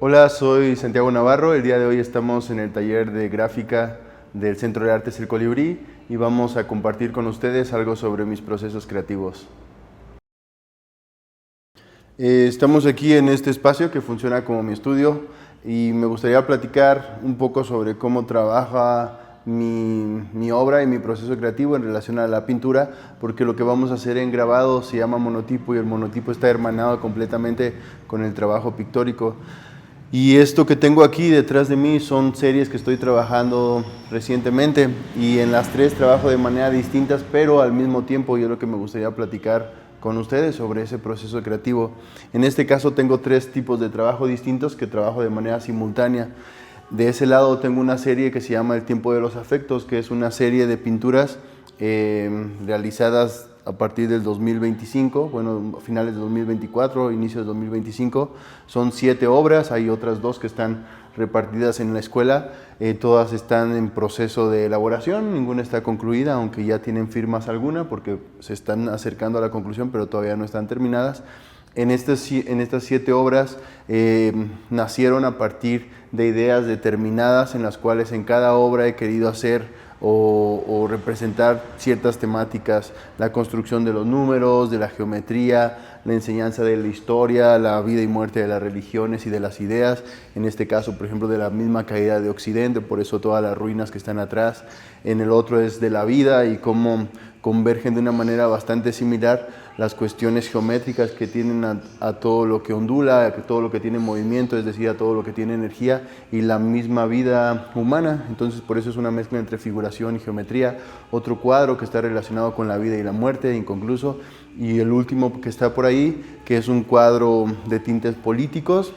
Hola, soy Santiago Navarro. El día de hoy estamos en el taller de gráfica del Centro de Artes El Colibrí y vamos a compartir con ustedes algo sobre mis procesos creativos. Estamos aquí en este espacio que funciona como mi estudio y me gustaría platicar un poco sobre cómo trabaja mi obra y mi proceso creativo en relación a la pintura, porque lo que vamos a hacer en grabado se llama monotipo y el monotipo está hermanado completamente con el trabajo pictórico. Y esto que tengo aquí detrás de mí son series que estoy trabajando recientemente y en las tres trabajo de manera distintas, pero al mismo tiempo, y es lo que me gustaría platicar con ustedes sobre ese proceso creativo. En este caso tengo tres tipos de trabajo distintos que trabajo de manera simultánea. De ese lado tengo una serie que se llama El tiempo de los afectos, que es una serie de pinturas realizadas a partir del 2025, bueno, finales de 2024, inicios de 2025. Son 7 obras, hay otras 2 que están repartidas en la escuela, todas están en proceso de elaboración, ninguna está concluida, aunque ya tienen firmas alguna porque se están acercando a la conclusión, pero todavía no están terminadas. En estas 7 obras nacieron a partir de ideas determinadas en las cuales en cada obra he querido hacer o representar ciertas temáticas, la construcción de los números, de la geometría, la enseñanza de la historia, la vida y muerte de las religiones y de las ideas, en este caso, por ejemplo, de la misma caída de Occidente, por eso todas las ruinas que están atrás. En el otro es de la vida y cómo convergen de una manera bastante similar las cuestiones geométricas que tienen a todo lo que ondula, a todo lo que tiene movimiento, es decir, a todo lo que tiene energía y la misma vida humana. Entonces, por eso es una mezcla entre figuración y geometría. Otro cuadro que está relacionado con la vida y la muerte, inconcluso. Y el último que está por ahí, que es un cuadro de tintes políticos,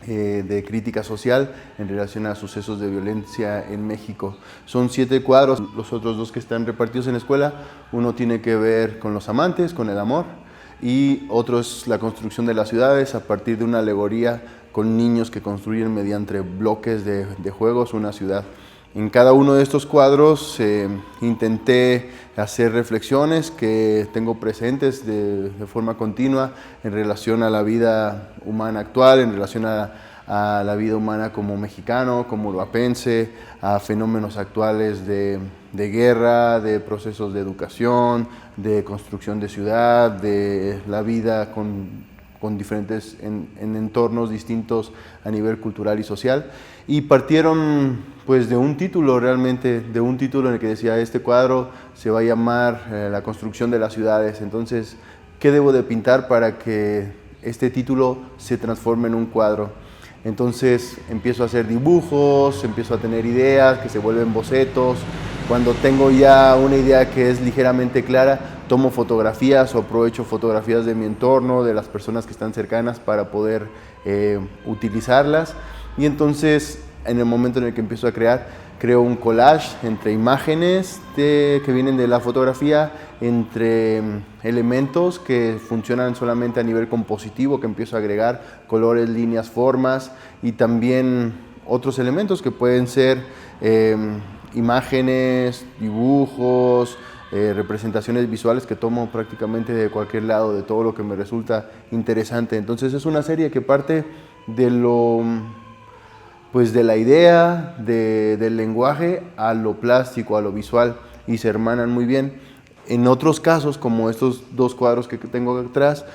de crítica social en relación a sucesos de violencia en México. Son 7 cuadros, los otros 2 que están repartidos en la escuela, uno tiene que ver con los amantes, con el amor, y otro es la construcción de las ciudades a partir de una alegoría con niños que construyen mediante bloques de juegos una ciudad. En cada uno de estos cuadros intenté hacer reflexiones que tengo presentes de forma continua en relación a la vida humana actual, en relación a la vida humana como mexicano, como uruapense, a fenómenos actuales de guerra, de procesos de educación, de construcción de ciudad, de la vida con diferentes en entornos distintos a nivel cultural y social, y partieron pues de un título realmente, de un título en el que decía este cuadro se va a llamar la construcción de las ciudades. Entonces, ¿qué debo de pintar para que este título se transforme en un cuadro? Entonces empiezo a hacer dibujos, empiezo a tener ideas que se vuelven bocetos. Cuando tengo ya una idea que es ligeramente clara, tomo fotografías o aprovecho fotografías de mi entorno, de las personas que están cercanas para poder utilizarlas. Y entonces, en el momento en el que empiezo a crear, creo un collage entre imágenes que vienen de la fotografía, entre elementos que funcionan solamente a nivel compositivo, que empiezo a agregar colores, líneas, formas, y también otros elementos que pueden ser imágenes, dibujos, representaciones visuales que tomo prácticamente de cualquier lado, de todo lo que me resulta interesante. Entonces es una serie que parte de de la idea, del lenguaje a lo plástico, a lo visual, y se hermanan muy bien. En otros casos, como estos 2 cuadros que tengo atrás,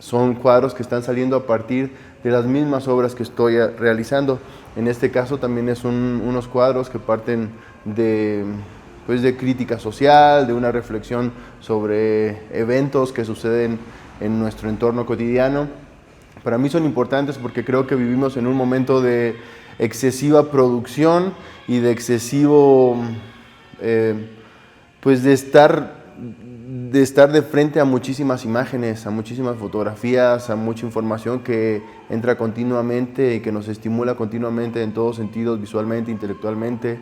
son cuadros que están saliendo a partir de las mismas obras que estoy realizando. En este caso también son unos cuadros que parten de crítica social, de una reflexión sobre eventos que suceden en nuestro entorno cotidiano. Para mí son importantes porque creo que vivimos en un momento de excesiva producción y de excesivo, de estar de frente a muchísimas imágenes, a muchísimas fotografías, a mucha información que entra continuamente y que nos estimula continuamente en todos sentidos, visualmente, intelectualmente,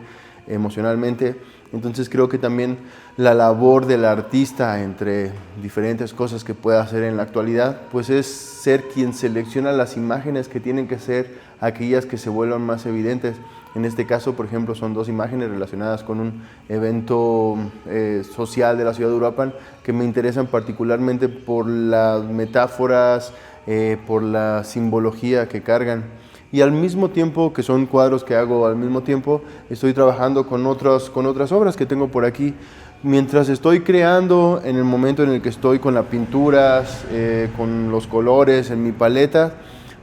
emocionalmente. Entonces creo que también la labor del artista, entre diferentes cosas que pueda hacer en la actualidad, pues es ser quien selecciona las imágenes que tienen que ser aquellas que se vuelvan más evidentes. En este caso, por ejemplo, son 2 imágenes relacionadas con un evento social de la ciudad de Uruapan que me interesan particularmente por las metáforas por la simbología que cargan. Y al mismo tiempo, que son cuadros que hago al mismo tiempo, estoy trabajando con otras obras que tengo por aquí. Mientras estoy creando, en el momento en el que estoy con las pinturas, con los colores en mi paleta,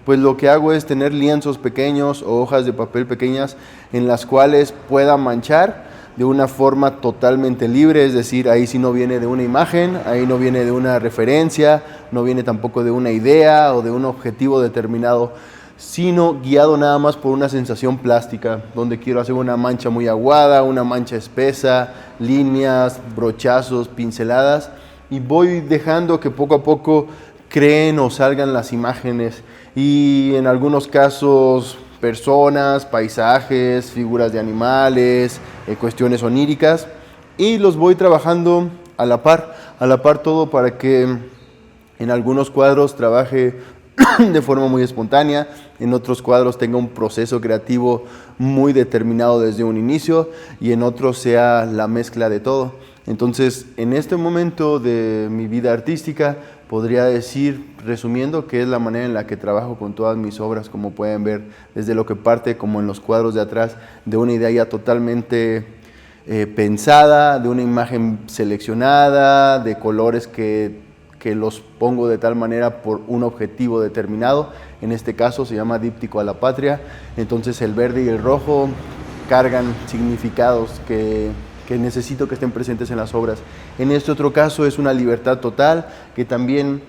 pues lo que hago es tener lienzos pequeños o hojas de papel pequeñas en las cuales pueda manchar de una forma totalmente libre, es decir, ahí sí no viene de una imagen, ahí no viene de una referencia, no viene tampoco de una idea o de un objetivo determinado, sino guiado nada más por una sensación plástica, donde quiero hacer una mancha muy aguada, una mancha espesa, líneas, brochazos, pinceladas, y voy dejando que poco a poco creen o salgan las imágenes, y en algunos casos personas, paisajes, figuras de animales, cuestiones oníricas, y los voy trabajando a la par todo para que en algunos cuadros trabaje de forma muy espontánea, en otros cuadros tenga un proceso creativo muy determinado desde un inicio y en otros sea la mezcla de todo. Entonces, en este momento de mi vida artística, podría decir, resumiendo, que es la manera en la que trabajo con todas mis obras, como pueden ver, desde lo que parte, como en los cuadros de atrás, de una idea ya totalmente pensada, de una imagen seleccionada, de colores que los pongo de tal manera por un objetivo determinado. En este caso se llama Díptico a la Patria. Entonces el verde y el rojo cargan significados que necesito que estén presentes en las obras. En este otro caso es una libertad total que también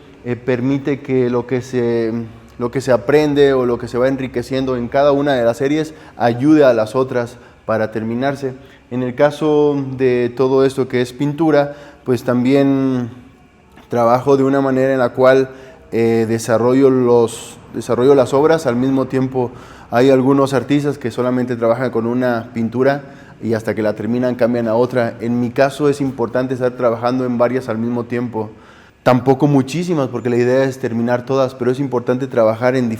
permite que lo que se aprende o lo que se va enriqueciendo en cada una de las series ayude a las otras para terminarse. En el caso de todo esto que es pintura, pues también trabajo de una manera en la cual desarrollo las obras. Al mismo tiempo hay algunos artistas que solamente trabajan con una pintura y hasta que la terminan cambian a otra. En mi caso es importante estar trabajando en varias al mismo tiempo. Tampoco muchísimas, porque la idea es terminar todas, pero es importante trabajar en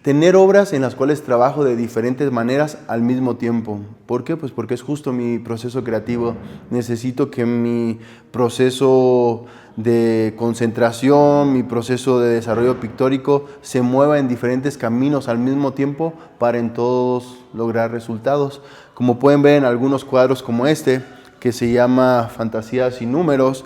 tener obras en las cuales trabajo de diferentes maneras al mismo tiempo. ¿Por qué? Pues porque es justo mi proceso creativo. Necesito que mi proceso de concentración, mi proceso de desarrollo pictórico se mueva en diferentes caminos al mismo tiempo para en todos lograr resultados. Como pueden ver en algunos cuadros como este, que se llama Fantasías sin números,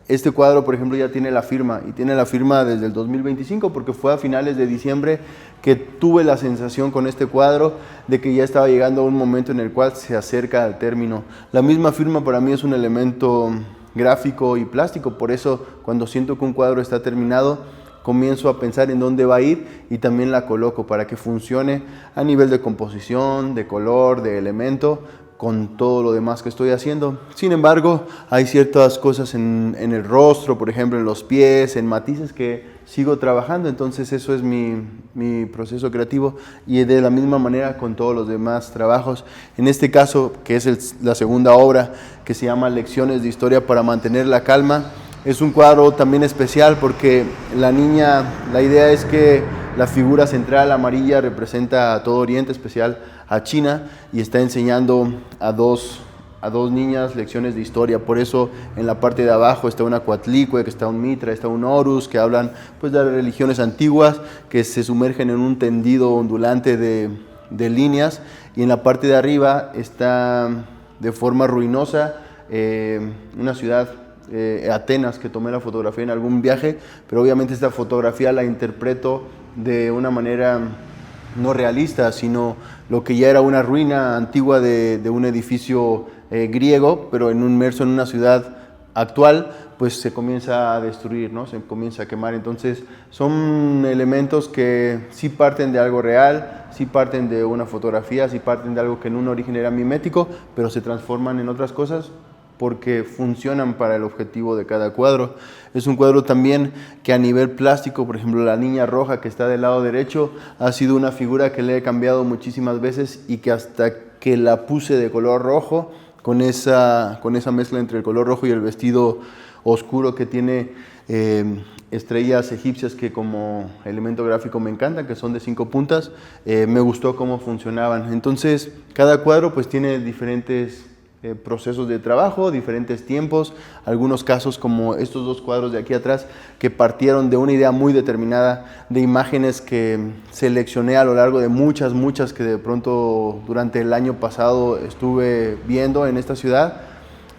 este cuadro, por ejemplo, ya tiene la firma, y tiene la firma desde el 2025, porque fue a finales de diciembre que tuve la sensación con este cuadro de que ya estaba llegando a un momento en el cual se acerca al término. La misma firma para mí es un elemento gráfico y plástico, por eso cuando siento que un cuadro está terminado, comienzo a pensar en dónde va a ir y también la coloco para que funcione a nivel de composición, de color, de elemento, con todo lo demás que estoy haciendo. Sin embargo, hay ciertas cosas en el rostro, por ejemplo, en los pies, en matices que sigo trabajando, entonces eso es mi proceso creativo, y de la misma manera con todos los demás trabajos. En este caso, que es la segunda obra, que se llama Lecciones de Historia para mantener la calma, es un cuadro también especial porque la idea es que la figura central amarilla representa a todo Oriente, especial a China, y está enseñando a dos niñas lecciones de historia. Por eso en la parte de abajo está una Coatlicue, que está un Mitra, está un Horus, que hablan pues de las religiones antiguas que se sumergen en un tendido ondulante de líneas, y en la parte de arriba está de forma ruinosa una ciudad, Atenas, que tomé la fotografía en algún viaje, pero obviamente esta fotografía la interpreto de una manera no realista, sino lo que ya era una ruina antigua de un edificio griego, pero inmerso en una ciudad actual, pues se comienza a destruir, ¿no? Se comienza a quemar. Entonces son elementos que sí parten de algo real, sí parten de una fotografía, sí parten de algo que en un origen era mimético, pero se transforman en otras cosas porque funcionan para el objetivo de cada cuadro. Es un cuadro también que a nivel plástico, por ejemplo, la niña roja que está del lado derecho, ha sido una figura que le he cambiado muchísimas veces, y que hasta que la puse de color rojo, con esa mezcla entre el color rojo y el vestido oscuro que tiene estrellas egipcias que como elemento gráfico me encantan, que son de 5 puntas, me gustó cómo funcionaban. Entonces, cada cuadro pues tiene diferentes procesos de trabajo, diferentes tiempos, algunos casos como estos dos cuadros de aquí atrás que partieron de una idea muy determinada de imágenes que seleccioné a lo largo de muchas que de pronto durante el año pasado estuve viendo en esta ciudad.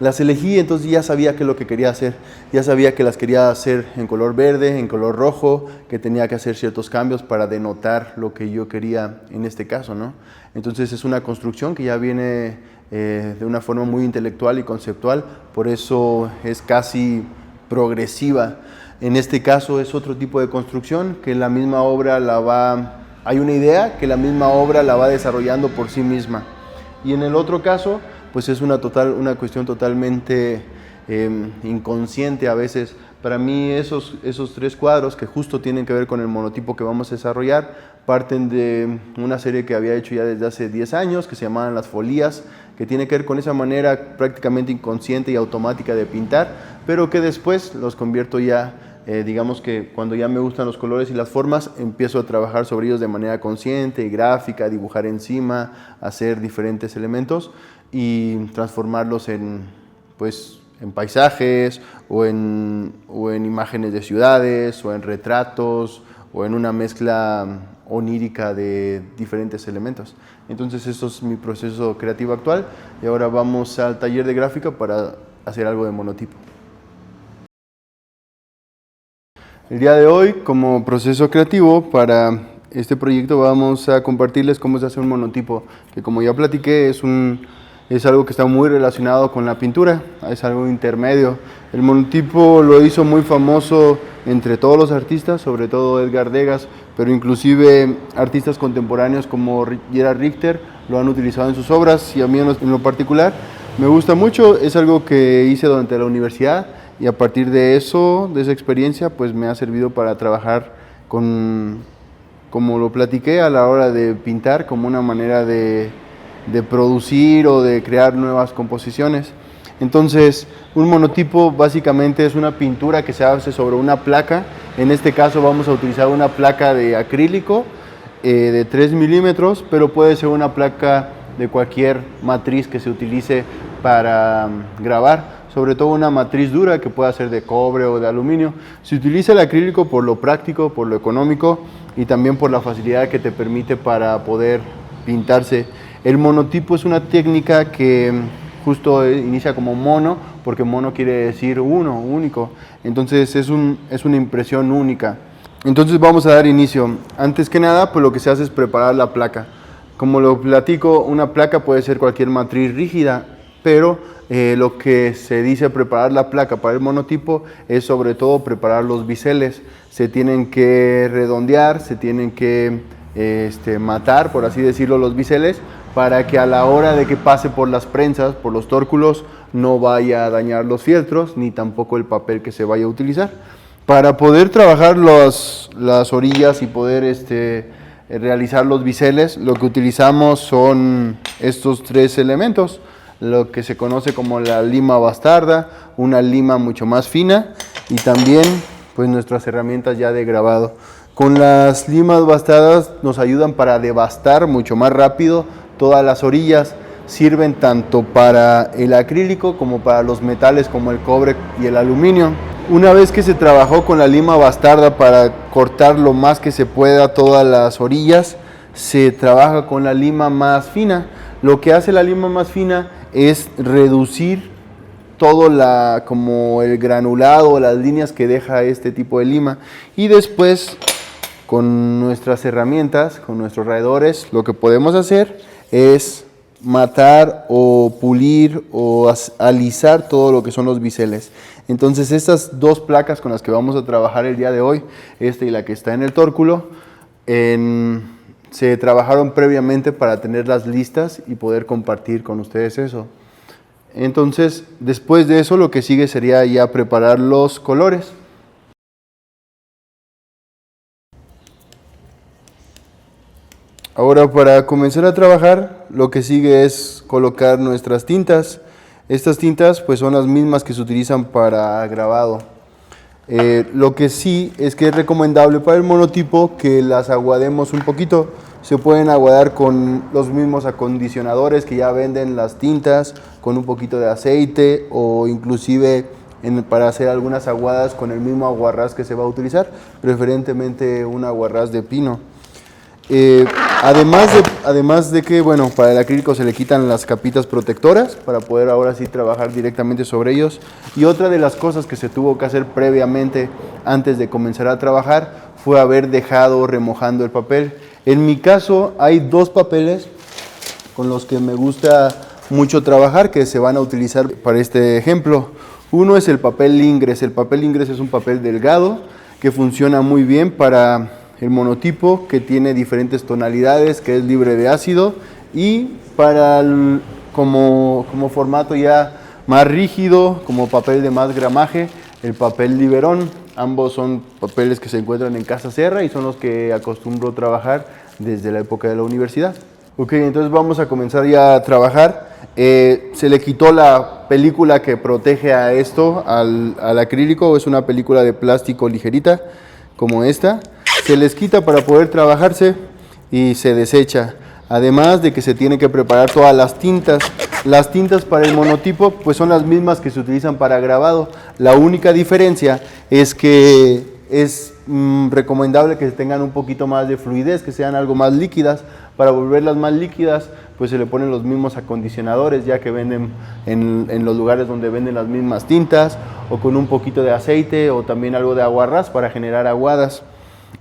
Las elegí, entonces ya sabía qué es lo que quería hacer, ya sabía que las quería hacer en color verde, en color rojo, que tenía que hacer ciertos cambios para denotar lo que yo quería en este caso, ¿no? Entonces es una construcción que ya viene de una forma muy intelectual y conceptual, por eso es casi progresiva. En este caso es otro tipo de construcción que la misma obra hay una idea que la misma obra la va desarrollando por sí misma. Y en el otro caso, pues es una cuestión totalmente inconsciente a veces. Para mí esos tres cuadros que justo tienen que ver con el monotipo que vamos a desarrollar parten de una serie que había hecho ya desde hace 10 años que se llamaban Las Folías, que tiene que ver con esa manera prácticamente inconsciente y automática de pintar, pero que después los convierto ya, digamos que cuando ya me gustan los colores y las formas, empiezo a trabajar sobre ellos de manera consciente y gráfica, dibujar encima, hacer diferentes elementos y transformarlos en paisajes o en imágenes de ciudades o en retratos o en una mezcla onírica de diferentes elementos. Entonces eso es mi proceso creativo actual y ahora vamos al taller de gráfica para hacer algo de monotipo. El día de hoy, como proceso creativo para este proyecto, vamos a compartirles cómo se hace un monotipo, que como ya platiqué es algo que está muy relacionado con la pintura, es algo intermedio. El monotipo lo hizo muy famoso entre todos los artistas, sobre todo Edgar Degas, pero inclusive artistas contemporáneos como Gerhard Richter lo han utilizado en sus obras y a mí en lo particular me gusta mucho. Es algo que hice durante la universidad y a partir de eso, de esa experiencia, pues me ha servido para trabajar como lo platiqué, a la hora de pintar, como una manera de producir o de crear nuevas composiciones. Entonces, un monotipo básicamente es una pintura que se hace sobre una placa. En este caso vamos a utilizar una placa de acrílico de 3 milímetros, pero puede ser una placa de cualquier matriz que se utilice para grabar, sobre todo una matriz dura que pueda ser de cobre o de aluminio. Se utiliza el acrílico por lo práctico, por lo económico y también por la facilidad que te permite para poder pintarse. El monotipo es una técnica que justo inicia como mono, porque mono quiere decir uno, único. Entonces es una impresión única. Entonces vamos a dar inicio. Antes que nada, pues lo que se hace es preparar la placa. Como lo platico, una placa puede ser cualquier matriz rígida, pero lo que se dice preparar la placa para el monotipo es sobre todo preparar los biseles. Se tienen que redondear, se tienen que matar, por así decirlo, los biseles, para que a la hora de que pase por las prensas, por los tórculos, no vaya a dañar los fieltros, ni tampoco el papel que se vaya a utilizar. Para poder trabajar las orillas y poder realizar los biseles, lo que utilizamos son estos tres elementos, lo que se conoce como la lima bastarda, una lima mucho más fina y también pues nuestras herramientas ya de grabado. Con las limas bastardas nos ayudan para devastar mucho más rápido todas las orillas, sirven tanto para el acrílico como para los metales como el cobre y el aluminio. Una vez que se trabajó con la lima bastarda para cortar lo más que se pueda todas las orillas, se trabaja con la lima más fina. Lo que hace la lima más fina es reducir todo como el granulado, las líneas que deja este tipo de lima, y después con nuestras herramientas, con nuestros raedores, lo que podemos hacer es matar o pulir o alisar todo lo que son los biseles. Entonces estas dos placas con las que vamos a trabajar el día de hoy, esta y la que está en el tórculo, se trabajaron previamente para tenerlas listas y poder compartir con ustedes eso. Entonces, después de eso, lo que sigue sería ya preparar los colores. Ahora, para comenzar a trabajar, lo que sigue es colocar nuestras tintas. Estas tintas pues son las mismas que se utilizan para grabado. Lo que sí es que es recomendable para el monotipo que las aguademos un poquito, se pueden aguadar con los mismos acondicionadores que ya venden las tintas, con un poquito de aceite o inclusive para hacer algunas aguadas con el mismo aguarrás que se va a utilizar, preferentemente un aguarrás de pino. Además de que, bueno, para el acrílico se le quitan las capitas protectoras para poder ahora sí trabajar directamente sobre ellos. Y otra de las cosas que se tuvo que hacer previamente, antes de comenzar a trabajar, fue haber dejado remojando el papel. En mi caso hay dos papeles con los que me gusta mucho trabajar, que se van a utilizar para este ejemplo. Uno es el papel Ingres. El papel Ingres es un papel delgado que funciona muy bien para el monotipo, que tiene diferentes tonalidades, que es libre de ácido, y para como formato ya más rígido, como papel de más gramaje, el papel Liberón. Ambos son papeles que se encuentran en Casa Serra y son los que acostumbro trabajar desde la época de la universidad. Ok, entonces vamos a comenzar ya a trabajar. Se le quitó la película que protege a esto, al acrílico. Es una película de plástico ligerita, como esta. Se les quita para poder trabajarse y se desecha. Además de que se tiene que preparar todas las tintas. Las tintas para el monotipo pues son las mismas que se utilizan para grabado. La única diferencia es que es recomendable que tengan un poquito más de fluidez, que sean algo más líquidas. Para volverlas más líquidas pues se le ponen los mismos acondicionadores ya que venden en los lugares donde venden las mismas tintas, o con un poquito de aceite o también algo de aguarrás para generar aguadas.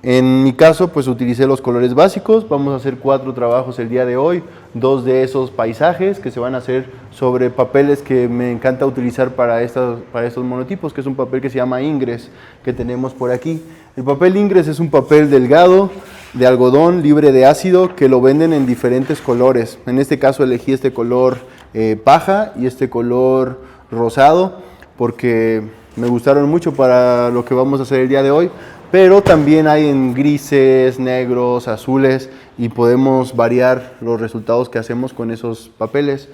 En mi caso pues utilicé los colores básicos. Vamos a hacer 4 trabajos el día de hoy, 2 de esos paisajes que se van a hacer sobre papeles que me encanta utilizar para estos monotipos, que es un papel que se llama Ingres, que tenemos por aquí. El papel Ingres es un papel delgado de algodón libre de ácido que lo venden en diferentes colores. En este caso elegí este color paja y este color rosado porque me gustaron mucho para lo que vamos a hacer el día de hoy. Pero también hay en grises, negros, azules, y podemos variar los resultados que hacemos con esos papeles.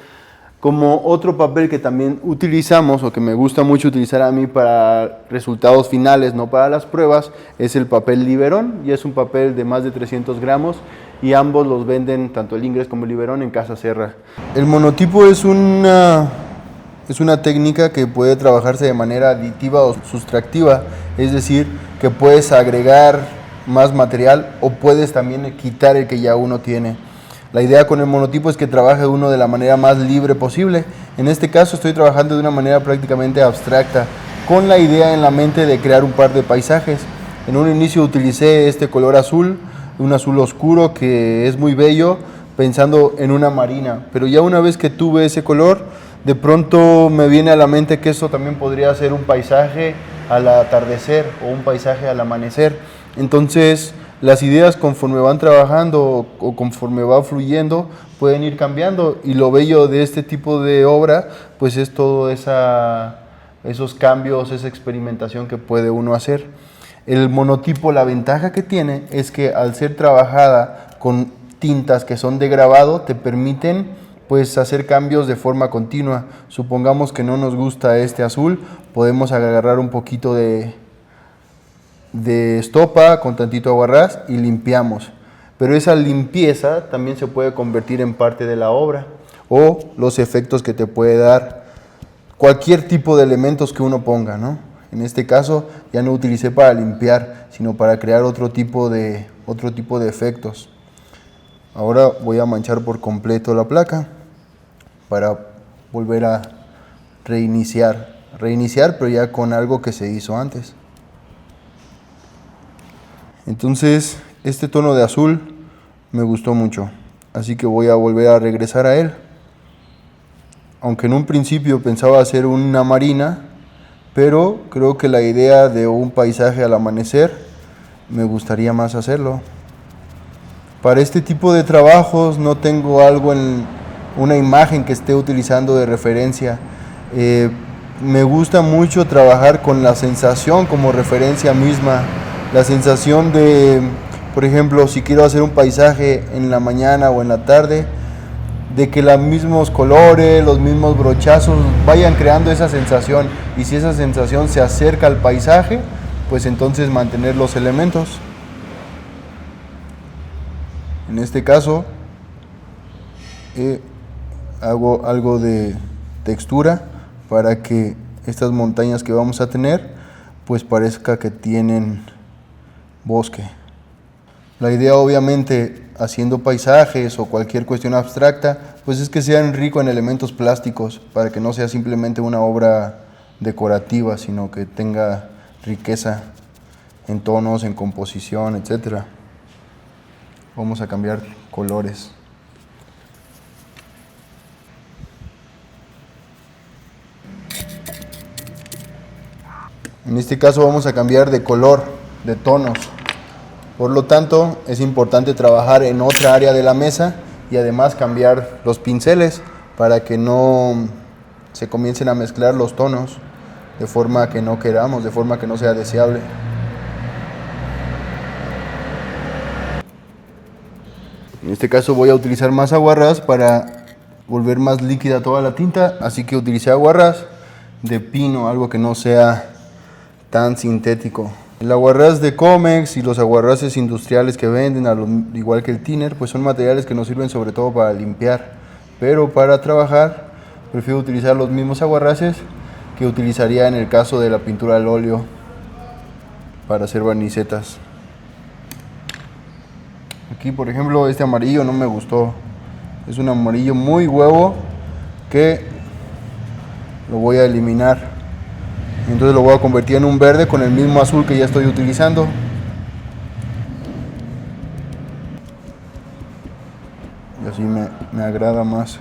Como otro papel que también utilizamos, o que me gusta mucho utilizar a mí para resultados finales, no para las pruebas, es el papel Liberón, y es un papel de más de 300 gramos, y ambos los venden, tanto el Ingres como el Liberón, en Casa Serra. El monotipo es una técnica que puede trabajarse de manera aditiva o sustractiva, es decir, que puedes agregar más material o puedes también quitar el que ya uno tiene. La idea con el monotipo es que trabaje uno de la manera más libre posible. En este caso estoy trabajando de una manera prácticamente abstracta, con la idea en la mente de crear un par de paisajes. En un inicio utilicé este color azul, un azul oscuro que es muy bello, pensando en una marina, pero ya una vez que tuve ese color, de pronto me viene a la mente que esto también podría ser un paisaje al atardecer o un paisaje al amanecer. Entonces las ideas, conforme van trabajando o conforme va fluyendo, pueden ir cambiando, y lo bello de este tipo de obra pues es todo esos cambios, esa experimentación que puede uno hacer. El monotipo, la ventaja que tiene es que al ser trabajada con tintas que son de grabado, te permiten pues hacer cambios de forma continua. Supongamos que no nos gusta este azul, podemos agarrar un poquito de estopa con tantito aguarrás y limpiamos. Pero esa limpieza también se puede convertir en parte de la obra, o los efectos que te puede dar cualquier tipo de elementos que uno ponga, ¿no? En este caso ya no utilicé para limpiar, sino para crear otro tipo de efectos. Ahora voy a manchar por completo la placa para volver a reiniciar, pero ya con algo que se hizo antes. Entonces este tono de azul me gustó mucho, así que voy a volver a regresar a él. Aunque en un principio pensaba hacer una marina, pero creo que la idea de un paisaje al amanecer me gustaría más hacerlo. Para este tipo de trabajos no tengo algo en una imagen que esté utilizando de referencia. Me gusta mucho trabajar con la sensación como referencia misma. La sensación de, por ejemplo, si quiero hacer un paisaje en la mañana o en la tarde, de que los mismos colores, los mismos brochazos vayan creando esa sensación, y si esa sensación se acerca al paisaje, pues entonces mantener los elementos. En este caso hago algo de textura para que estas montañas que vamos a tener pues parezca que tienen bosque. La idea, obviamente, haciendo paisajes o cualquier cuestión abstracta, pues es que sean ricos en elementos plásticos para que no sea simplemente una obra decorativa, sino que tenga riqueza en tonos, en composición, etc. Vamos a cambiar colores. En este caso vamos a cambiar de color, de tonos. Por lo tanto, es importante trabajar en otra área de la mesa y además cambiar los pinceles para que no se comiencen a mezclar los tonos de forma que no queramos, de forma que no sea deseable. En este caso voy a utilizar más aguarrás para volver más líquida toda la tinta, así que utilicé aguarrás de pino, algo que no sea tan sintético. El aguarrás de Comex y los aguarrases industriales que venden, igual que el thinner, pues son materiales que nos sirven sobre todo para limpiar, pero para trabajar prefiero utilizar los mismos aguarrases que utilizaría en el caso de la pintura al óleo para hacer barnicetas. Aquí, por ejemplo, este amarillo no me gustó, es un amarillo muy huevo que lo voy a eliminar. Entonces lo voy a convertir en un verde con el mismo azul que ya estoy utilizando. Y así me agrada más.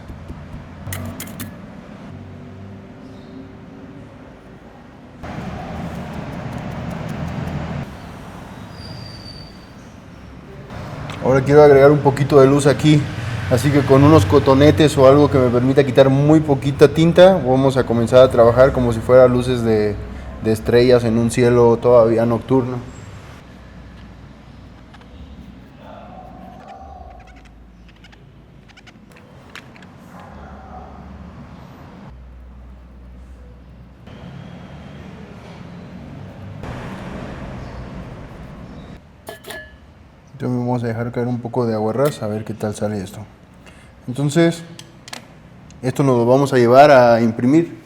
Ahora quiero agregar un poquito de luz aquí. Así que con unos cotonetes o algo que me permita quitar muy poquita tinta, vamos a comenzar a trabajar como si fueran luces de estrellas en un cielo todavía nocturno. Entonces vamos a dejar caer un poco de aguarrás a ver qué tal sale esto. Entonces, esto nos lo vamos a llevar a imprimir.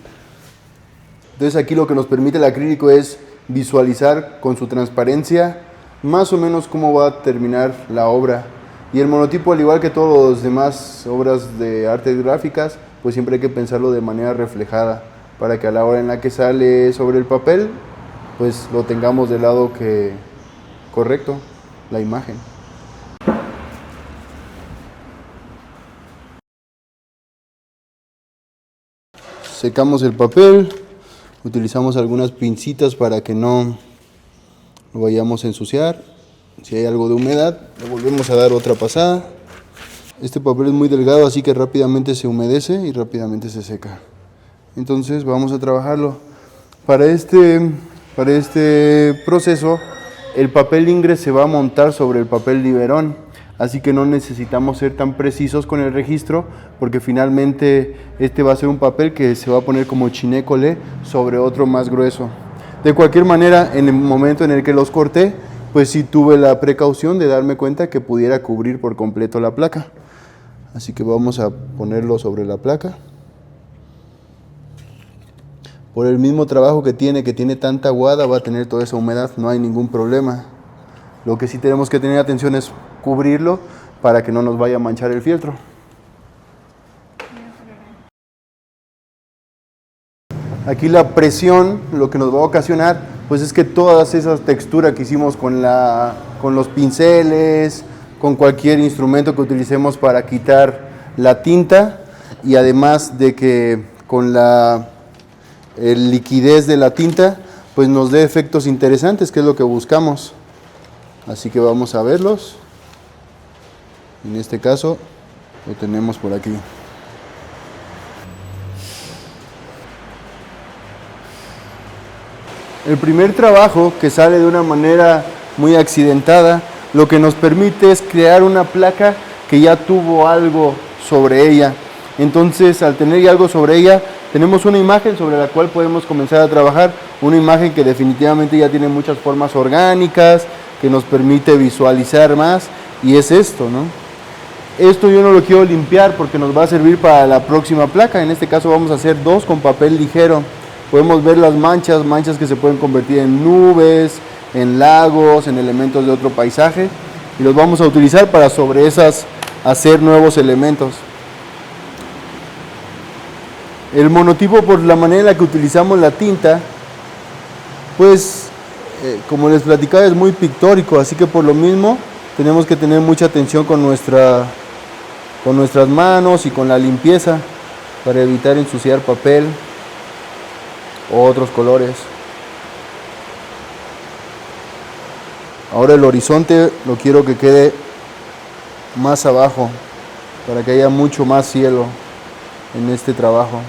Entonces aquí lo que nos permite el acrílico es visualizar con su transparencia más o menos cómo va a terminar la obra. Y el monotipo, al igual que todas las demás obras de artes gráficas, pues siempre hay que pensarlo de manera reflejada para que a la hora en la que sale sobre el papel, pues lo tengamos del lado correcto, la imagen. Secamos el papel, utilizamos algunas pincitas para que no lo vayamos a ensuciar. Si hay algo de humedad, le volvemos a dar otra pasada. Este papel es muy delgado, así que rápidamente se humedece y rápidamente se seca. Entonces vamos a trabajarlo. Para este proceso, el papel Ingres se va a montar sobre el papel Liberón, así que no necesitamos ser tan precisos con el registro, porque finalmente este va a ser un papel que se va a poner como chinécole sobre otro más grueso. De cualquier manera, en el momento en el que los corté, pues sí tuve la precaución de darme cuenta que pudiera cubrir por completo la placa. Así que vamos a ponerlo sobre la placa. Por el mismo trabajo que tiene tanta aguada, va a tener toda esa humedad, no hay ningún problema. Lo que sí tenemos que tener atención es cubrirlo para que no nos vaya a manchar el fieltro. Aquí la presión lo que nos va a ocasionar pues es que todas esas texturas que hicimos con los pinceles, con cualquier instrumento que utilicemos para quitar la tinta, y además de que con la liquidez de la tinta pues nos dé efectos interesantes, que es lo que buscamos. Así que vamos a verlos. En este caso lo tenemos por aquí. El primer trabajo, que sale de una manera muy accidentada, lo que nos permite es crear una placa que ya tuvo algo sobre ella. Entonces, al tener ya algo sobre ella, tenemos una imagen sobre la cual podemos comenzar a trabajar, una imagen que definitivamente ya tiene muchas formas orgánicas, que nos permite visualizar más, y es esto, ¿no? Esto yo no lo quiero limpiar porque nos va a servir para la próxima placa. En este caso vamos a hacer dos con papel ligero. Podemos ver las manchas que se pueden convertir en nubes, en lagos, en elementos de otro paisaje. Y los vamos a utilizar para sobre esas hacer nuevos elementos. El monotipo, por la manera en la que utilizamos la tinta, pues como les platicaba, es muy pictórico, así que por lo mismo tenemos que tener mucha atención con nuestras manos y con la limpieza para evitar ensuciar papel o otros colores. Ahora el horizonte lo quiero que quede más abajo para que haya mucho más cielo en este trabajo,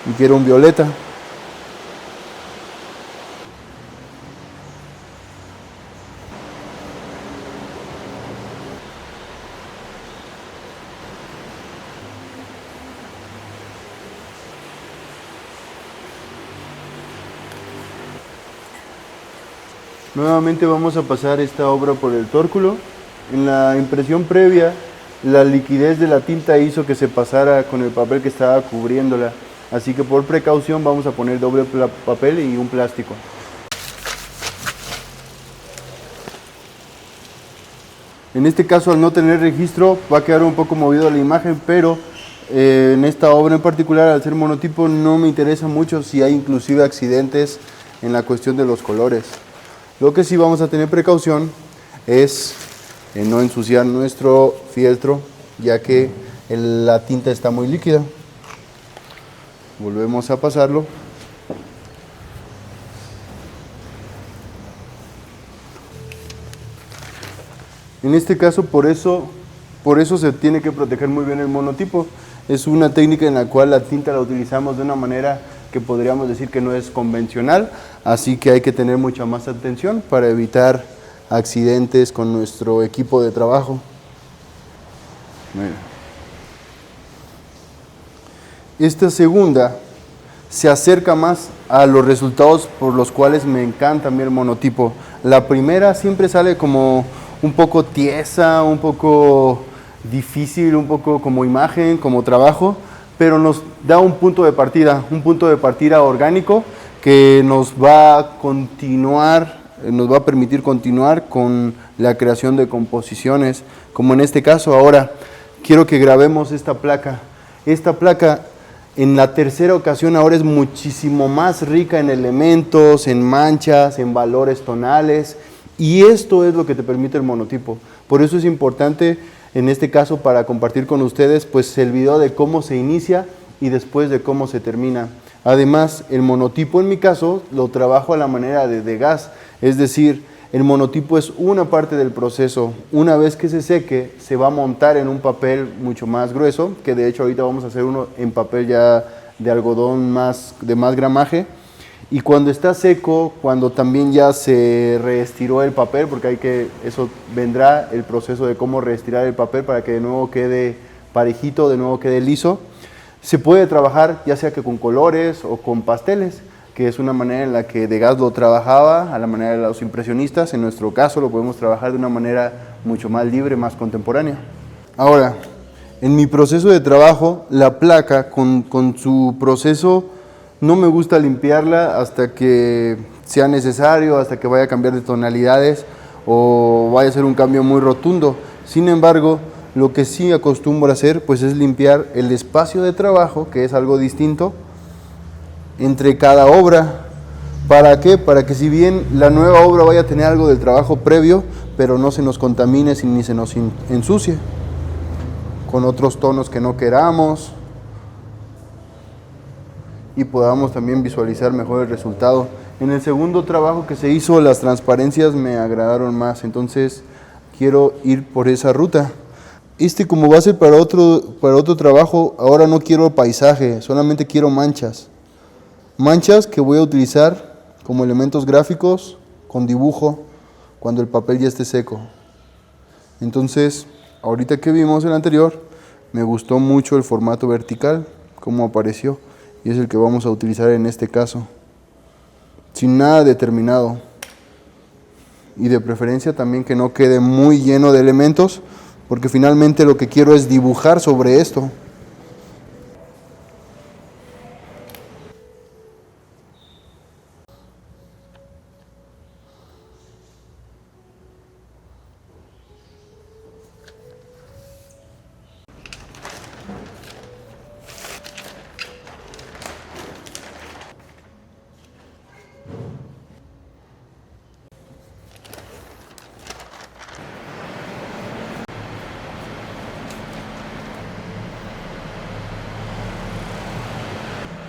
y quiero un violeta. Nuevamente vamos a pasar esta obra por el tórculo. En la impresión previa, la liquidez de la tinta hizo que se pasara con el papel que estaba cubriéndola. Así que por precaución vamos a poner doble papel y un plástico. En este caso, al no tener registro, va a quedar un poco movido la imagen, pero en esta obra en particular, al ser monotipo, no me interesa mucho si hay inclusive accidentes en la cuestión de los colores. Lo que sí vamos a tener precaución es en no ensuciar nuestro fieltro, ya que la tinta está muy líquida. Volvemos a pasarlo. En este caso, por eso se tiene que proteger muy bien el monotipo. Es una técnica en la cual la tinta la utilizamos de una manera que podríamos decir que no es convencional, así que hay que tener mucha más atención para evitar accidentes con nuestro equipo de trabajo. Esta segunda se acerca más a los resultados por los cuales me encanta a mí el monotipo. La primera siempre sale como un poco tiesa, un poco difícil, un poco como imagen, como trabajo, pero nos da un punto de partida orgánico que nos va a permitir continuar con la creación de composiciones, como en este caso. Ahora quiero que grabemos esta placa. Esta placa en la tercera ocasión ahora es muchísimo más rica en elementos, en manchas, en valores tonales, y esto es lo que te permite el monotipo. Por eso es importante en este caso para compartir con ustedes pues el video de cómo se inicia y después de cómo se termina. Además, el monotipo en mi caso lo trabajo a la manera de Degas, es decir, el monotipo es una parte del proceso. Una vez que se seque, se va a montar en un papel mucho más grueso, que de hecho ahorita vamos a hacer uno en papel ya de algodón de más gramaje. Y cuando está seco, cuando también ya se reestiró el papel, porque eso vendrá el proceso de cómo reestirar el papel para que de nuevo quede parejito, de nuevo quede liso, se puede trabajar ya sea que con colores o con pasteles, que es una manera en la que Degas lo trabajaba, a la manera de los impresionistas. En nuestro caso lo podemos trabajar de una manera mucho más libre, más contemporánea. Ahora, en mi proceso de trabajo, la placa con su proceso, no me gusta limpiarla hasta que sea necesario, hasta que vaya a cambiar de tonalidades o vaya a ser un cambio muy rotundo. Sin embargo, lo que sí acostumbro a hacer pues es limpiar el espacio de trabajo, que es algo distinto, entre cada obra. ¿Para qué? Para que si bien la nueva obra vaya a tener algo del trabajo previo, pero no se nos contamine ni se nos ensucie con otros tonos que no queramos, y podamos también visualizar mejor el resultado. En el segundo trabajo que se hizo, las transparencias me agradaron más, entonces quiero ir por esa ruta. Como base para otro trabajo, ahora no quiero paisaje, solamente quiero manchas. Manchas que voy a utilizar como elementos gráficos con dibujo cuando el papel ya esté seco. Entonces, ahorita que vimos el anterior, me gustó mucho el formato vertical, cómo apareció, y es el que vamos a utilizar en este caso, sin nada determinado, y de preferencia también que no quede muy lleno de elementos porque finalmente lo que quiero es dibujar sobre esto.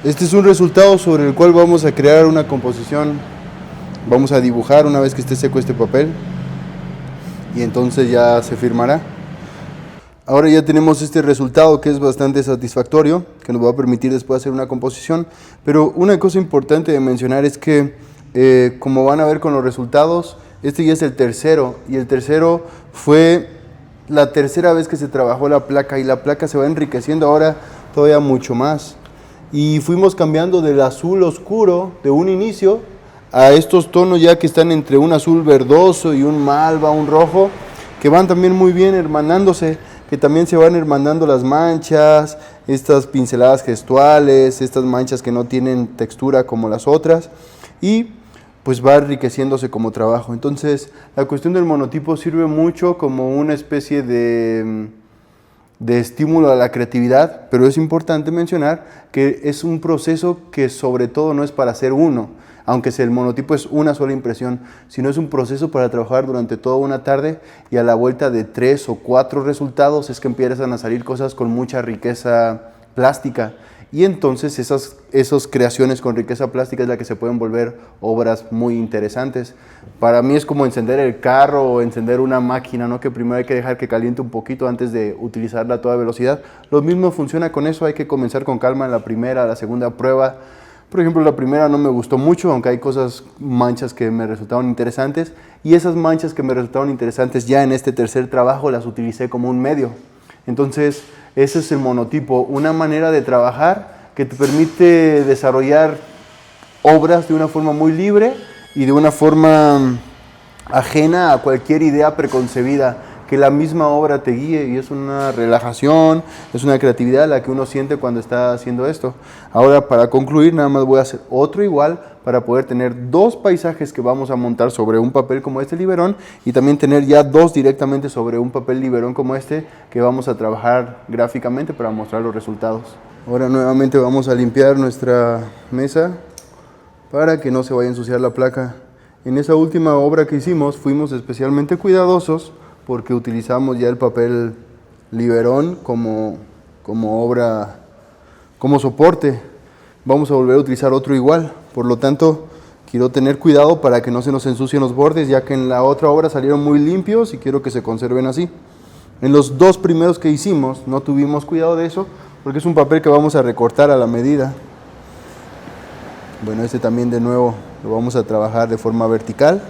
Este es un resultado sobre el cual vamos a crear una composición. Vamos a dibujar una vez que esté seco este papel y entonces ya se firmará. Ahora ya tenemos este resultado que es bastante satisfactorio, que nos va a permitir después hacer una composición. Pero una cosa importante de mencionar es que, como van a ver con los resultados, este ya es el tercero, y el tercero fue la tercera vez que se trabajó la placa, y la placa se va enriqueciendo ahora todavía mucho más. Y fuimos cambiando del azul oscuro de un inicio a estos tonos ya que están entre un azul verdoso y un malva, un rojo, que van también muy bien hermanándose, que también se van hermanando las manchas, estas pinceladas gestuales, estas manchas que no tienen textura como las otras, y pues va enriqueciéndose como trabajo. Entonces la cuestión del monotipo sirve mucho como una especie de estímulo a la creatividad, pero es importante mencionar que es un proceso que sobre todo no es para hacer uno, aunque el monotipo es una sola impresión, sino es un proceso para trabajar durante toda una tarde, y a la vuelta de 3 o 4 resultados es que empiezan a salir cosas con mucha riqueza plástica, y entonces esas creaciones con riqueza plástica es la que se pueden volver obras muy interesantes. Para mí es como encender el carro o encender una máquina, ¿no? Que primero hay que dejar que caliente un poquito antes de utilizarla a toda velocidad. Lo mismo funciona con eso, hay que comenzar con calma en la primera, la segunda prueba. Por ejemplo, la primera no me gustó mucho, aunque hay manchas que me resultaron interesantes, y esas manchas que me resultaron interesantes ya en este tercer trabajo las utilicé como un medio. Entonces, ese es el monotipo, una manera de trabajar que te permite desarrollar obras de una forma muy libre y de una forma ajena a cualquier idea preconcebida, que la misma obra te guíe, y es una relajación, es una creatividad la que uno siente cuando está haciendo esto. Ahora, para concluir, nada más voy a hacer otro igual para poder tener 2 paisajes que vamos a montar sobre un papel como este liberón, y también tener ya 2 directamente sobre un papel liberón como este que vamos a trabajar gráficamente para mostrar los resultados. Ahora nuevamente vamos a limpiar nuestra mesa para que no se vaya a ensuciar la placa. En esa última obra que hicimos fuimos especialmente cuidadosos porque utilizamos ya el papel liberón como obra, como soporte. Vamos a volver a utilizar otro igual, por lo tanto quiero tener cuidado para que no se nos ensucien los bordes, ya que en la otra obra salieron muy limpios y quiero que se conserven así. En los 2 primeros que hicimos no tuvimos cuidado de eso, porque es un papel que vamos a recortar a la medida. Bueno, este también de nuevo lo vamos a trabajar de forma vertical.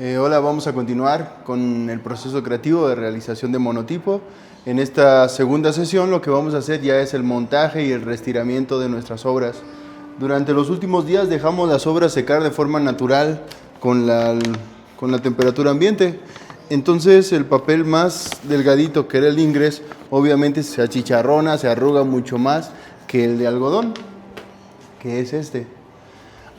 Hola, vamos a continuar con el proceso creativo de realización de monotipo. En esta segunda sesión lo que vamos a hacer ya es el montaje y el reestiramiento de nuestras obras. Durante los últimos días dejamos las obras secar de forma natural con la temperatura ambiente. Entonces el papel más delgadito, que era el Ingress, obviamente se achicharrona, se arruga mucho más que el de algodón, que es este.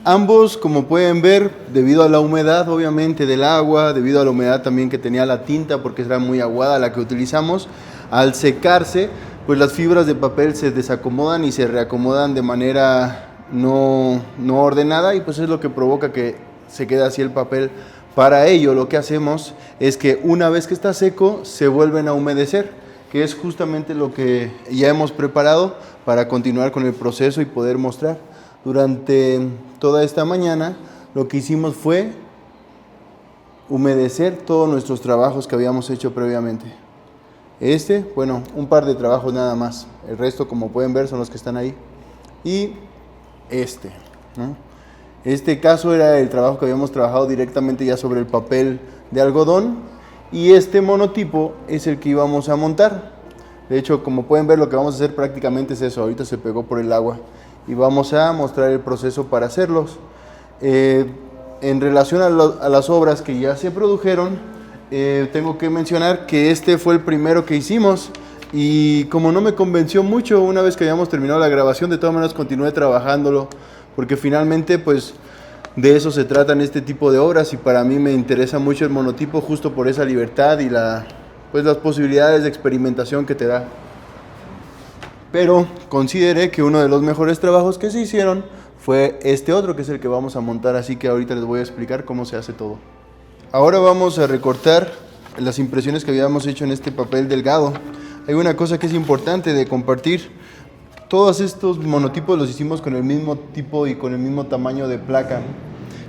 Ambos, como pueden ver, debido a la humedad obviamente del agua, debido a la humedad también que tenía la tinta, porque era muy aguada la que utilizamos, al secarse, pues las fibras de papel se desacomodan y se reacomodan de manera no ordenada, y pues es lo que provoca que se quede así el papel. Para ello lo que hacemos es que una vez que está seco se vuelven a humedecer, que es justamente lo que ya hemos preparado para continuar con el proceso y poder mostrar. Durante toda esta mañana lo que hicimos fue humedecer todos nuestros trabajos que habíamos hecho previamente. Bueno, un par de trabajos nada más. El resto, como pueden ver, son los que están ahí. Y ¿no? Este caso era el trabajo que habíamos trabajado directamente ya sobre el papel de algodón. Y este monotipo es el que íbamos a montar. De hecho, como pueden ver, lo que vamos a hacer prácticamente es eso. Ahorita se pegó por el agua. Y vamos a mostrar el proceso para hacerlos. En relación a las obras que ya se produjeron, tengo que mencionar que este fue el primero que hicimos, y como no me convenció mucho una vez que habíamos terminado la grabación, de todas maneras continué trabajándolo, porque finalmente pues de eso se tratan este tipo de obras, y para mí me interesa mucho el monotipo justo por esa libertad y las posibilidades de experimentación que te da. Pero consideré que uno de los mejores trabajos que se hicieron fue este otro, que es el que vamos a montar, así que ahorita les voy a explicar cómo se hace todo. Ahora vamos a recortar las impresiones que habíamos hecho en este papel delgado. Hay una cosa que es importante de compartir. Todos estos monotipos los hicimos con el mismo tipo y con el mismo tamaño de placa.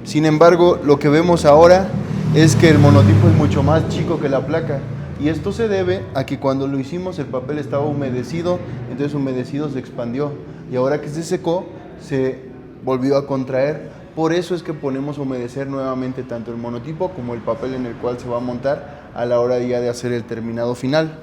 Sin embargo, lo que vemos ahora es que el monotipo es mucho más chico que la placa. Y esto se debe a que cuando lo hicimos el papel estaba humedecido, entonces humedecido se expandió, y ahora que se secó se volvió a contraer. Por eso es que ponemos a humedecer nuevamente tanto el monotipo como el papel en el cual se va a montar a la hora ya de hacer el terminado final.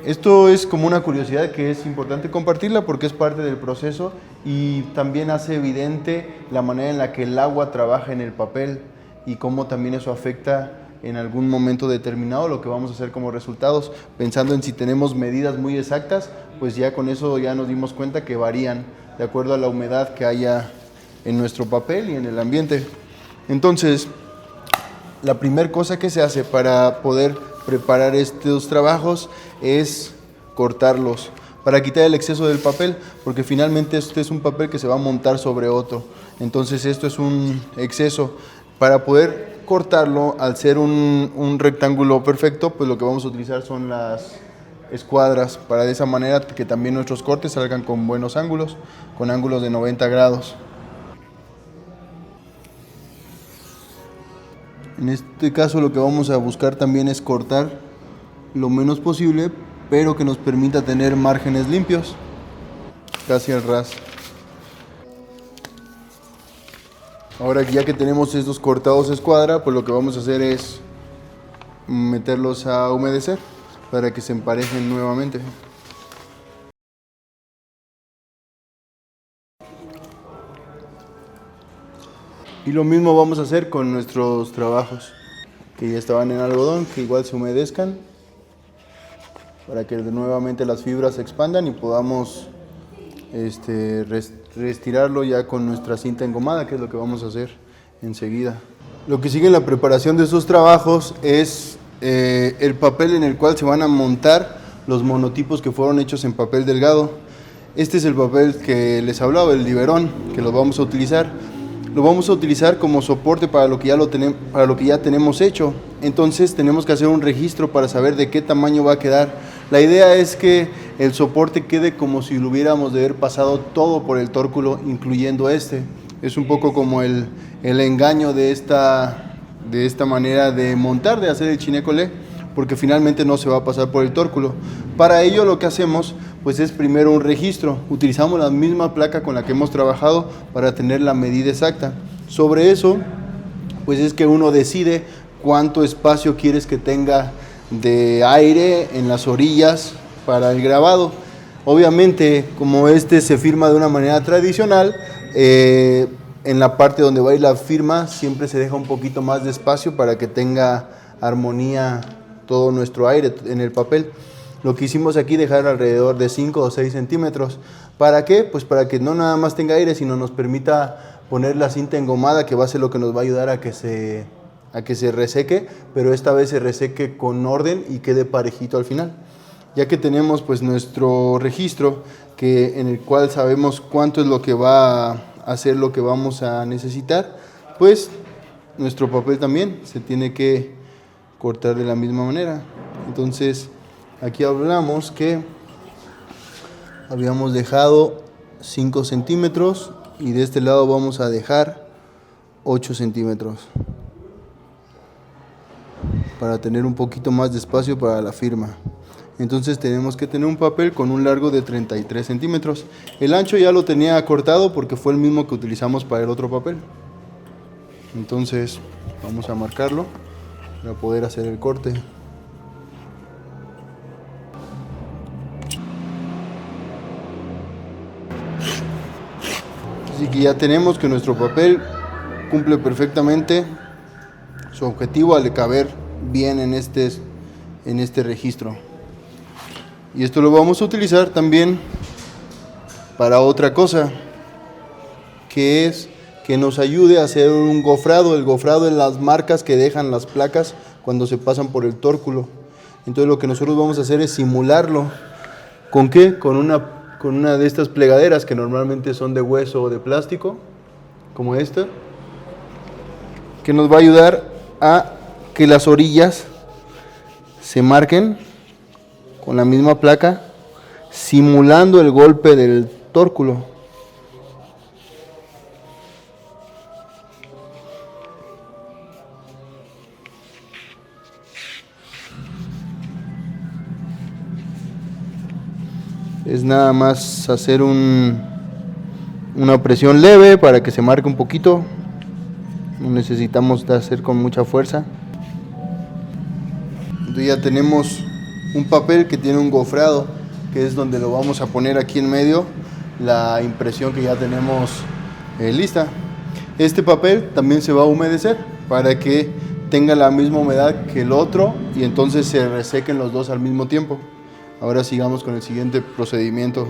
Esto es como una curiosidad que es importante compartirla porque es parte del proceso, y también hace evidente la manera en la que el agua trabaja en el papel y cómo también eso afecta en algún momento determinado lo que vamos a hacer como resultados. Pensando en si tenemos medidas muy exactas, pues ya con eso ya nos dimos cuenta que varían de acuerdo a la humedad que haya en nuestro papel y en el ambiente. Entonces, la primera cosa que se hace para poder preparar estos trabajos es cortarlos para quitar el exceso del papel, porque finalmente este es un papel que se va a montar sobre otro. Entonces esto es un exceso. Para poder cortarlo, al ser un rectángulo perfecto, pues lo que vamos a utilizar son las escuadras, para de esa manera que también nuestros cortes salgan con buenos ángulos, con ángulos de 90 grados. En este caso lo que vamos a buscar también es cortar lo menos posible, pero que nos permita tener márgenes limpios, casi al ras. Ahora ya que tenemos estos cortados a escuadra, pues lo que vamos a hacer es meterlos a humedecer para que se emparejen nuevamente. Y lo mismo vamos a hacer con nuestros trabajos que ya estaban en algodón, que igual se humedezcan para que nuevamente las fibras se expandan y podamos reestirarlo ya con nuestra cinta engomada, que es lo que vamos a hacer enseguida. Lo que sigue en la preparación de estos trabajos es el papel en el cual se van a montar los monotipos que fueron hechos en papel delgado. Este es el papel que les hablaba, el Liberón, que lo vamos a utilizar. Lo vamos a utilizar como soporte para lo que ya tenemos hecho. Entonces tenemos que hacer un registro para saber de qué tamaño va a quedar. La idea es que el soporte quede como si lo hubiéramos de haber pasado todo por el tórculo, incluyendo este. Es un poco como el engaño de esta manera de montar, de hacer el chinécole, porque finalmente no se va a pasar por el tórculo. Para ello lo que hacemos pues es primero un registro. Utilizamos la misma placa con la que hemos trabajado para tener la medida exacta. Sobre eso pues es que uno decide cuánto espacio quieres que tenga de aire en las orillas para el grabado. Obviamente, como este se firma de una manera tradicional, en la parte donde va a ir la firma siempre se deja un poquito más de espacio para que tenga armonía todo nuestro aire en el papel. Lo que hicimos aquí, dejar alrededor de 5 o 6 centímetros. ¿Para qué? Pues para que no nada más tenga aire, sino nos permita poner la cinta engomada, que va a ser lo que nos va a ayudar a que se reseque, pero esta vez se reseque con orden y quede parejito al final. Ya que tenemos pues nuestro registro, en el cual sabemos cuánto es lo que va a hacer lo que vamos a necesitar, pues nuestro papel también se tiene que cortar de la misma manera. Entonces aquí hablamos que habíamos dejado 5 centímetros y de este lado vamos a dejar 8 centímetros para tener un poquito más de espacio para la firma. Entonces tenemos que tener un papel con un largo de 33 centímetros. El ancho ya lo tenía cortado porque fue el mismo que utilizamos para el otro papel. Entonces vamos a marcarlo para poder hacer el corte. Así que ya tenemos que nuestro papel cumple perfectamente su objetivo al caber bien en este registro. Y esto lo vamos a utilizar también para otra cosa, que es que nos ayude a hacer un gofrado. El gofrado es las marcas que dejan las placas cuando se pasan por el tórculo. Entonces lo que nosotros vamos a hacer es simularlo. ¿Con qué? Con una de estas plegaderas que normalmente son de hueso o de plástico, como esta, que nos va a ayudar a que las orillas se marquen con la misma placa, simulando el golpe del tórculo. Es nada más hacer una presión leve para que se marque un poquito. No necesitamos hacer con mucha fuerza. Entonces ya tenemos un papel que tiene un gofrado, que es donde lo vamos a poner aquí en medio, la impresión que ya tenemos lista. Este papel también se va a humedecer para que tenga la misma humedad que el otro y entonces se resequen los dos al mismo tiempo. Ahora sigamos con el siguiente procedimiento.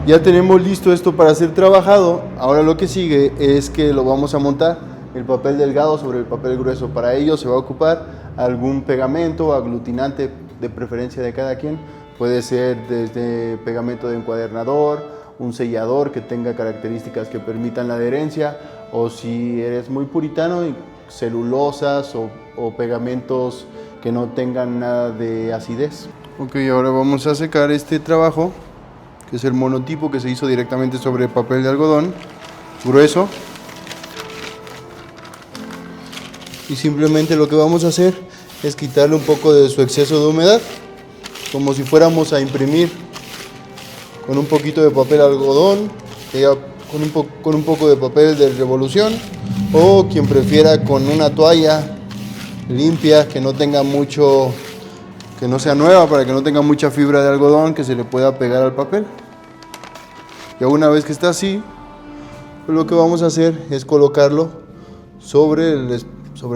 Ya tenemos listo esto para ser trabajado. Ahora lo que sigue es que lo vamos a montar el papel delgado sobre el papel grueso. Para ello se va a ocupar algún pegamento, aglutinante de preferencia de cada quien. Puede ser desde pegamento de encuadernador, un sellador que tenga características que permitan la adherencia, o si eres muy puritano, celulosas o pegamentos que no tengan nada de acidez. Ok, ahora vamos a secar este trabajo, que es el monotipo que se hizo directamente sobre papel de algodón grueso. Y simplemente lo que vamos a hacer es quitarle un poco de su exceso de humedad, como si fuéramos a imprimir con un poquito de papel algodón, con un poco de papel de revolución, o quien prefiera con una toalla limpia que no tenga mucho, que no sea nueva, para que no tenga mucha fibra de algodón que se le pueda pegar al papel. Y una vez que está así, pues lo que vamos a hacer es colocarlo sobre el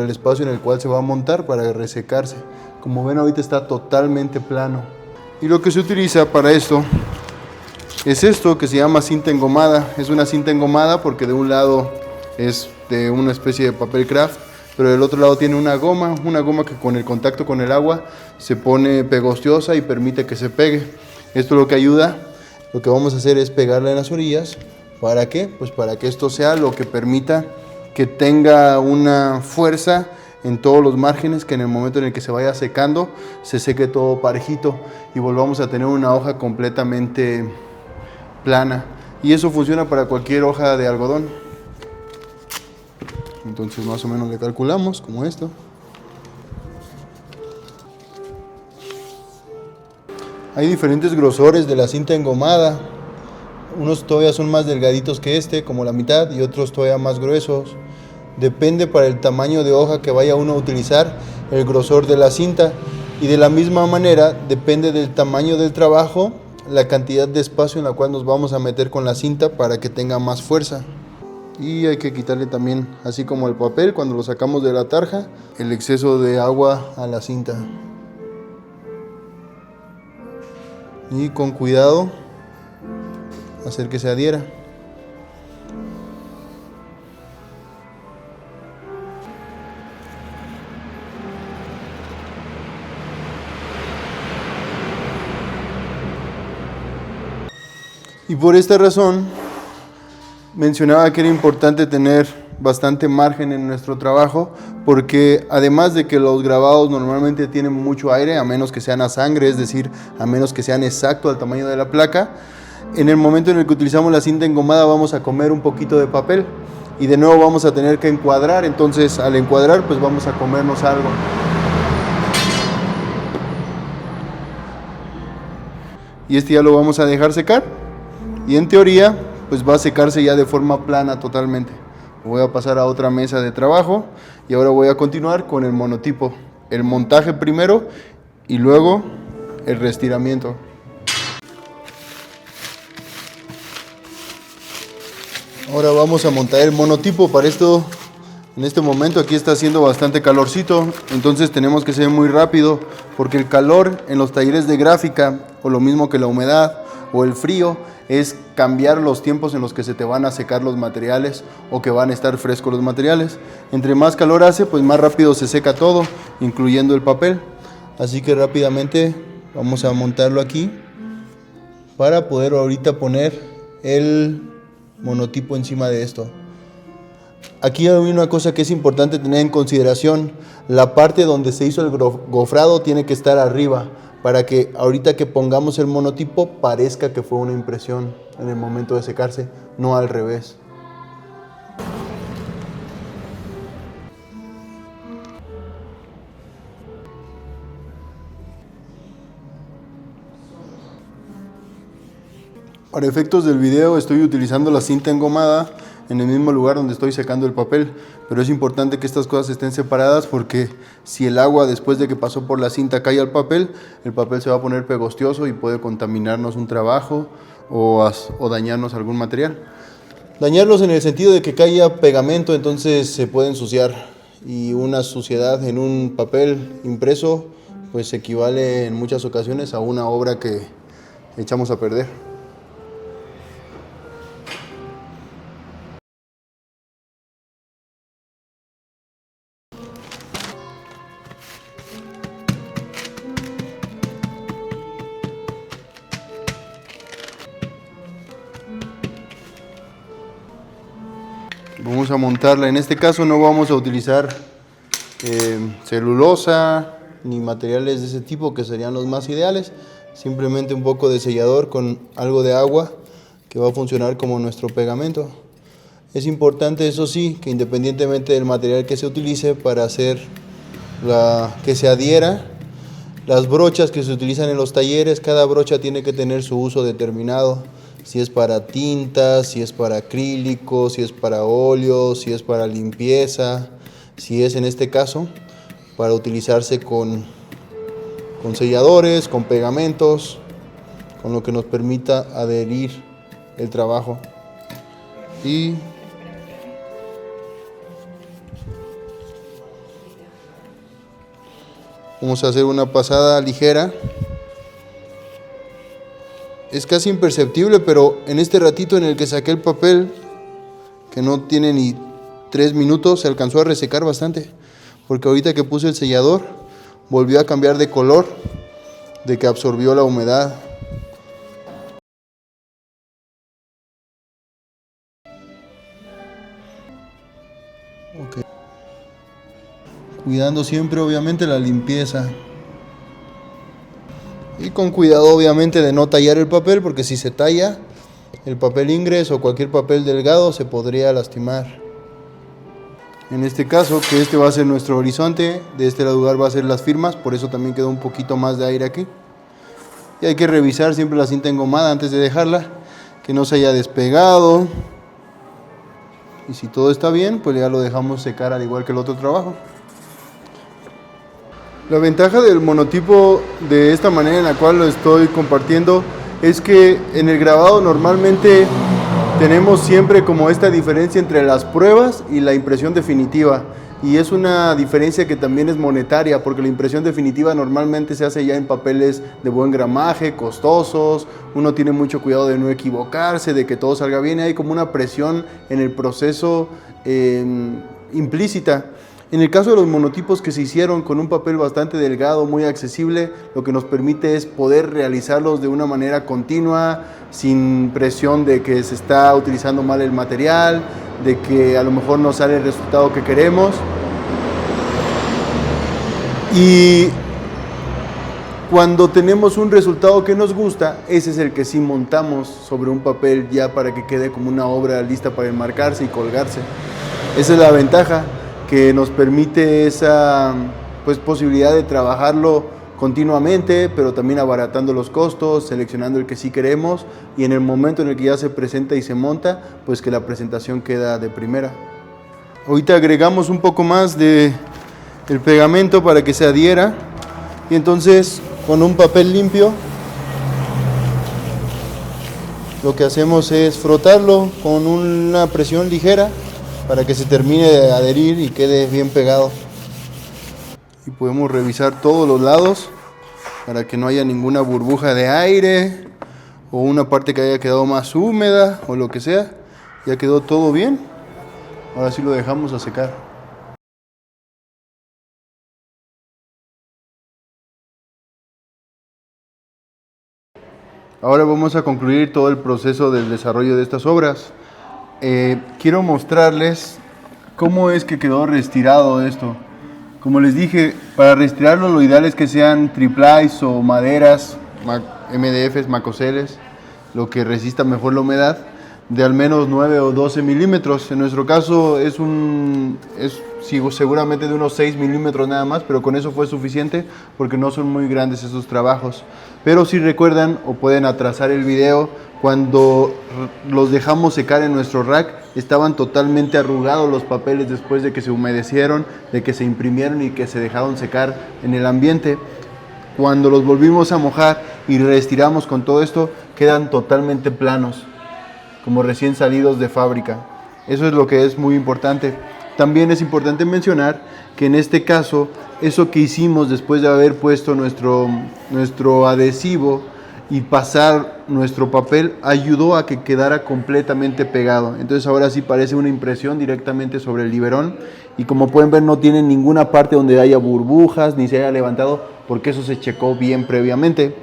espacio en el cual se va a montar para resecarse. Como ven, ahorita está totalmente plano. Y lo que se utiliza para esto es esto que se llama cinta engomada. Es una cinta engomada porque de un lado es de una especie de papel craft, pero del otro lado tiene una goma que con el contacto con el agua se pone pegostiosa y permite que se pegue. Esto lo que ayuda, lo que vamos a hacer es pegarla en las orillas. ¿Para qué? Pues para que esto sea lo que permita que tenga una fuerza en todos los márgenes, que en el momento en el que se vaya secando, se seque todo parejito y volvamos a tener una hoja completamente plana. Y eso funciona para cualquier hoja de algodón. Entonces más o menos le calculamos como esto. Hay diferentes grosores de la cinta engomada. Unos todavía son más delgaditos que este, como la mitad, y otros todavía más gruesos. Depende para el tamaño de hoja que vaya uno a utilizar, el grosor de la cinta. Y de la misma manera, depende del tamaño del trabajo, la cantidad de espacio en la cual nos vamos a meter con la cinta para que tenga más fuerza. Y hay que quitarle también, así como el papel, cuando lo sacamos de la tarja, el exceso de agua a la cinta. Y con cuidado hacer que se adhiera. Y por esta razón mencionaba que era importante tener bastante margen en nuestro trabajo, porque además de que los grabados normalmente tienen mucho aire, a menos que sean a sangre, es decir, a menos que sean exacto al tamaño de la placa, en el momento en el que utilizamos la cinta engomada vamos a comer un poquito de papel y de nuevo vamos a tener que encuadrar. Entonces al encuadrar pues vamos a comernos algo. Y este ya lo vamos a dejar secar y en teoría pues va a secarse ya de forma plana totalmente. Voy a pasar a otra mesa de trabajo y ahora voy a continuar con el monotipo. El montaje primero y luego el reestiramiento. Ahora vamos a montar el monotipo. Para esto, en este momento aquí está haciendo bastante calorcito, entonces tenemos que ser muy rápido, porque el calor en los talleres de gráfica, o lo mismo que la humedad o el frío, es cambiar los tiempos en los que se te van a secar los materiales o que van a estar frescos los materiales. Entre más calor hace, pues más rápido se seca todo, incluyendo el papel. Así que rápidamente vamos a montarlo aquí para poder ahorita poner el monotipo encima de esto. Aquí hay una cosa que es importante tener en consideración: la parte donde se hizo el gofrado tiene que estar arriba, para que ahorita que pongamos el monotipo parezca que fue una impresión en el momento de secarse, no al revés. Para efectos del video estoy utilizando la cinta engomada en el mismo lugar donde estoy secando el papel, pero es importante que estas cosas estén separadas, porque si el agua después de que pasó por la cinta cae al papel, el papel se va a poner pegostioso y puede contaminarnos un trabajo o dañarnos algún material. Dañarlos en el sentido de que caiga pegamento, entonces se puede ensuciar, y una suciedad en un papel impreso pues equivale en muchas ocasiones a una obra que echamos a perder. Vamos a montarla. En este caso no vamos a utilizar celulosa ni materiales de ese tipo, que serían los más ideales. Simplemente un poco de sellador con algo de agua, que va a funcionar como nuestro pegamento. Es importante, eso sí, que independientemente del material que se utilice para hacer que se adhiera, las brochas que se utilizan en los talleres, cada brocha tiene que tener su uso determinado. Si es para tintas, si es para acrílico, si es para óleo, si es para limpieza, si es en este caso para utilizarse con selladores, con pegamentos, con lo que nos permita adherir el trabajo. Y vamos a hacer una pasada ligera. Es casi imperceptible, pero en este ratito en el que saqué el papel, que no tiene ni 3 minutos, se alcanzó a resecar bastante, porque ahorita que puse el sellador volvió a cambiar de color, de que absorbió la humedad. Okay. Cuidando siempre obviamente la limpieza. Y con cuidado obviamente de no tallar el papel, porque si se talla el papel ingres o cualquier papel delgado se podría lastimar. En este caso, que este va a ser nuestro horizonte, de este lugar va a ser las firmas, por eso también quedó un poquito más de aire aquí. Y hay que revisar siempre la cinta engomada antes de dejarla, que no se haya despegado. y si todo está bien, pues ya lo dejamos secar al igual que el otro trabajo. La ventaja del monotipo de esta manera en la cual lo estoy compartiendo es que en el grabado normalmente tenemos siempre como esta diferencia entre las pruebas y la impresión definitiva. Y es una diferencia que también es monetaria, porque la impresión definitiva normalmente se hace ya en papeles de buen gramaje, costosos, uno tiene mucho cuidado de no equivocarse, de que todo salga bien, y hay como una presión en el proceso implícita. En el caso de los monotipos que se hicieron con un papel bastante delgado, muy accesible, lo que nos permite es poder realizarlos de una manera continua, sin presión de que se está utilizando mal el material, de que a lo mejor no sale el resultado que queremos. Y cuando tenemos un resultado que nos gusta, ese es el que sí montamos sobre un papel ya para que quede como una obra lista para enmarcarse y colgarse. Esa es la ventaja que nos permite esa posibilidad de trabajarlo continuamente, pero también abaratando los costos, seleccionando el que sí queremos, y en el momento en el que ya se presenta y se monta, pues que la presentación queda de primera. Ahorita agregamos un poco más de el pegamento para que se adhiera, y entonces con un papel limpio lo que hacemos es frotarlo con una presión ligera para que se termine de adherir y quede bien pegado. Y podemos revisar todos los lados para que no haya ninguna burbuja de aire o una parte que haya quedado más húmeda o lo que sea. Ya quedó todo bien. Ahora sí lo dejamos a secar. Ahora vamos a concluir todo el proceso del desarrollo de estas obras. Quiero mostrarles cómo es que quedó reestirado esto. Como les dije, para reestirarlo lo ideal es que sean triplies o maderas, MDFs, macoseles, lo que resista mejor la humedad, de al menos 9 o 12 milímetros. En nuestro caso es seguramente de unos 6 milímetros nada más, pero con eso fue suficiente porque no son muy grandes esos trabajos. Pero si recuerdan o pueden atrasar el video, cuando los dejamos secar en nuestro rack, estaban totalmente arrugados los papeles después de que se humedecieron, de que se imprimieron y que se dejaron secar en el ambiente. Cuando los volvimos a mojar y reestiramos con todo esto, quedan totalmente planos, como recién salidos de fábrica. Eso es lo que es muy importante. También es importante mencionar que en este caso, eso que hicimos después de haber puesto nuestro adhesivo y pasar nuestro papel, ayudó a que quedara completamente pegado. Entonces ahora sí parece una impresión directamente sobre el liberón, y como pueden ver no tiene ninguna parte donde haya burbujas ni se haya levantado, porque eso se checó bien previamente.